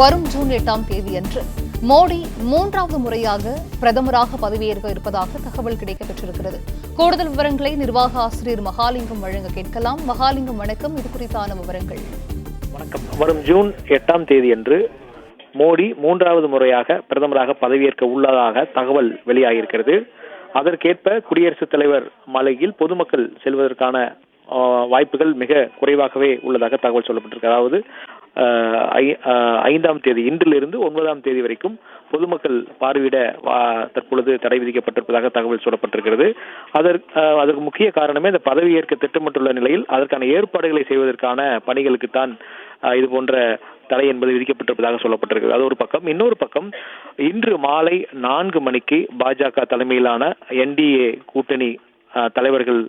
வரும் ஜூன் 8ஆம் தேதியன்று மோடி மூன்றாவது முறையாக பிரதமராக பதவியேற்க இருப்பதாக தகவல் கிடைக்கப்பெற்றிருக்கிறது. கூடுதல் விவரங்களை நிர்வாக ஆசிரியர் மகாலிங்கம் வழங்க கேட்கலாம். மகாலிங்கம், வணக்கம். இது குறித்தான விவரங்கள். வணக்கம். வரும் ஜூன் 8ஆம் தேதியன்று மோடி மூன்றாவது முறையாக பிரதமராக பதவியேற்க உள்ளதாக தகவல் வெளியாகியிருக்கிறது. அதற்கேற்ப குடியரசுத் தலைவர் மாளிகையில் பொதுமக்கள் செல்வதற்கான வாய்ப்புகள் மிக குறைவாகவே உள்ளதாக தகவல் சொல்லப்பட்டிருக்கு. அதாவது 5ஆம் தேதி இன்றிலிருந்து 9ஆம் தேதி வரைக்கும் பொதுமக்கள் பார்வையிட தற்பொழுது தடை விதிக்கப்பட்டிருப்பதாக தகவல் சொல்லப்பட்டிருக்கிறது. அதற்கு முக்கிய காரணமே இந்த பதவியேற்க திட்டமிட்டுள்ள நிலையில் அதற்கான ஏற்பாடுகளை செய்வதற்கான பணிகளுக்குத்தான் இது போன்ற தடை என்பது விதிக்கப்பட்டிருப்பதாக சொல்லப்பட்டிருக்கிறது. அது ஒரு பக்கம். இன்னொரு பக்கம், இன்று மாலை 4 மணிக்கு பாஜக தலைமையிலான NDA கூட்டணி தலைவர்கள்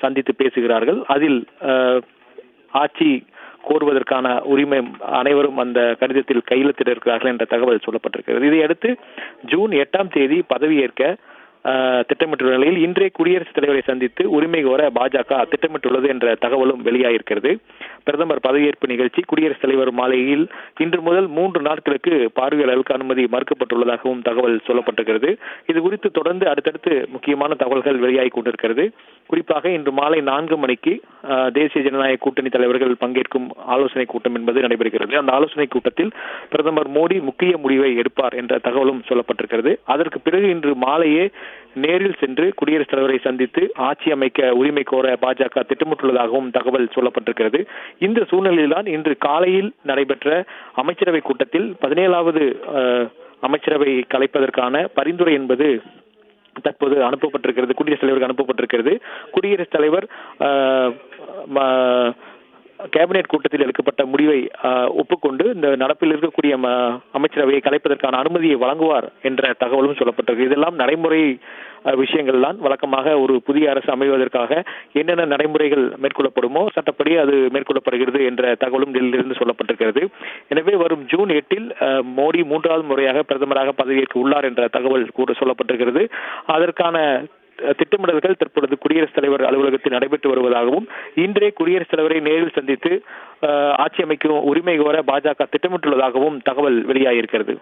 சந்தித்து பேசுகிறார்கள். அதில் ஆட்சி கோருவதற்கான உரிமை அனைவரும் அந்த கடிதத்தில் கையெழுத்திட இருக்கிறார்கள் என்ற தகவல் சொல்லப்பட்டிருக்கிறது. இதையடுத்து ஜூன் 8ஆம் தேதி பதவியேற்க திட்டமிட்டுள்ள நிலையில் இன்றைய குடியரசுத் தலைவரை சந்தித்து உரிமை கோர பாஜக திட்டமிட்டுள்ளது என்ற தகவலும் வெளியாகியிருக்கிறது. பிரதமர் பதவியேற்பு நிகழ்ச்சி குடியரசுத் தலைவர் மாளிகையில் இன்று முதல் 3 நாட்களுக்கு பார்வையாளர்களுக்கு அனுமதி மறுக்கப்பட்டுள்ளதாகவும் தகவல் சொல்லப்பட்டிருக்கிறது. இது குறித்து தொடர்ந்து அடுத்தடுத்து முக்கியமான தகவல்கள் வெளியாகி கொண்டிருக்கிறது. குறிப்பாக இன்று மாலை 4 மணிக்கு தேசிய ஜனநாயக கூட்டணி தலைவர்கள் பங்கேற்கும் ஆலோசனை கூட்டம் என்பது நடைபெறுகிறது. அந்த ஆலோசனை கூட்டத்தில் பிரதமர் மோடி முக்கிய முடிவை எடுப்பார் என்ற தகவலும் சொல்லப்பட்டிருக்கிறது. அதற்கு பிறகு இன்று மாலையே நேரில் சென்று குடியரசுத் தலைவரை சந்தித்து ஆட்சி அமைக்க உரிமை கோர பாஜக திட்டமிட்டுள்ளதாகவும் தகவல் சொல்லப்பட்டிருக்கிறது. இந்த சூழ்நிலையில்தான் இன்று காலையில் நடைபெற்ற அமைச்சரவை கூட்டத்தில் 17வது அமைச்சரவை கலைப்பதற்கான பரிந்துரை என்பது தற்போது அனுப்பப்பட்டிருக்கிறது. குடியரசுத் தலைவருக்கு அனுப்பப்பட்டிருக்கிறது. குடியரசுத் தலைவர் கேபினெட் கூட்டத்தில் எடுக்கப்பட்ட முடிவை ஒப்புக்கொண்டு இந்த நடப்பில் இருக்கக்கூடிய அமைச்சரவையை கலைப்பதற்கான அனுமதியை வழங்குவார் என்ற தகவலும் சொல்லப்பட்டிருக்கு. இதெல்லாம் நடைமுறை விஷயங்கள் தான். வழக்கமாக ஒரு புதிய அரசு அமைவதற்காக என்னென்ன நடைமுறைகள் மேற்கொள்ளப்படுமோ சட்டப்படி அது மேற்கொள்ளப்படுகிறது என்ற தகவலும் டெல்லியிலிருந்து சொல்லப்பட்டிருக்கிறது. எனவே வரும் ஜூன் 8இல் மோடி 3வது முறையாக பிரதமராக பதவியேற்க உள்ளார் என்ற தகவல் கூட சொல்லப்பட்டிருக்கிறது. அதற்கான திட்டமிடல்கள் தற்பொழுது குடியரசுத் தலைவர் அலுவலகத்தில் நடைபெற்று வருவதாகவும் இன்றே குடியரசுத் தலைவரை நேரில் சந்தித்து ஆட்சி அமைக்கும் உரிமை கோர பாஜக திட்டமிட்டுள்ளதாகவும் தகவல் வெளியாகியிருக்கிறது.